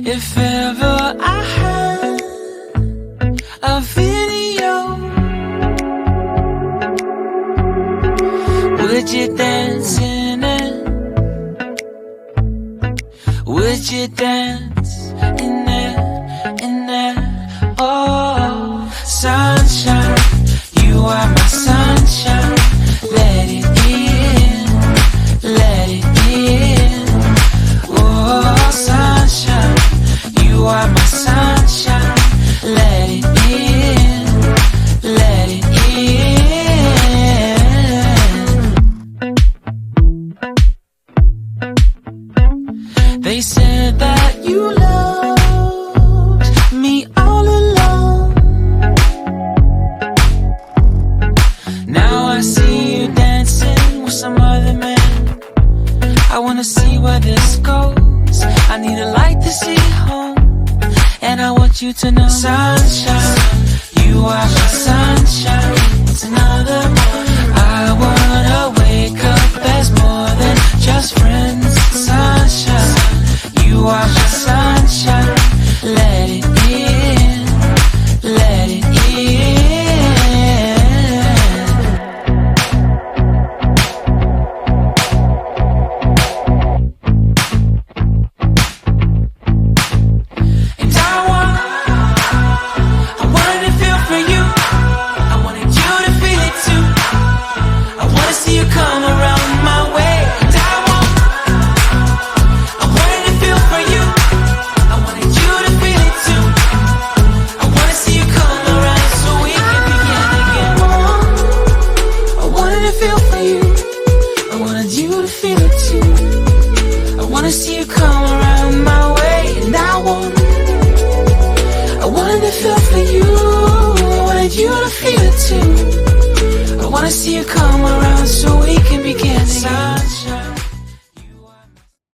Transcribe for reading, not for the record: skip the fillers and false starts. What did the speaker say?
If ever I had a video, would you dance in it? Would you dance in it, in it? Oh, sunshine, you are my sunshine. Let it in, let it in. Oh, sunshine, you are my sunshine. Let it in, let it in. They said that you loved me all along. Now I see you dancing with some other man. I wanna see where this goes. I need a light to see home, and I want you to know, sunshine, you are my sunshine. It's another morning. I wanna wake up as more than just friends. Sunshine, you are my sunshine. Let it in, let it in. And I wanted to feel for you. I wanted you to feel it too. I wanna see you come around my way. And I wanted to feel for you. I wanted you to feel it too. I wanna see you come around so we can begin again. I wanted to feel for you. I wanted you to feel it too. I wanna see you come around my way. And I wanted to feel for you. I wanted you to feel it too. I wanna see you come around so we can begin again. Sunshine.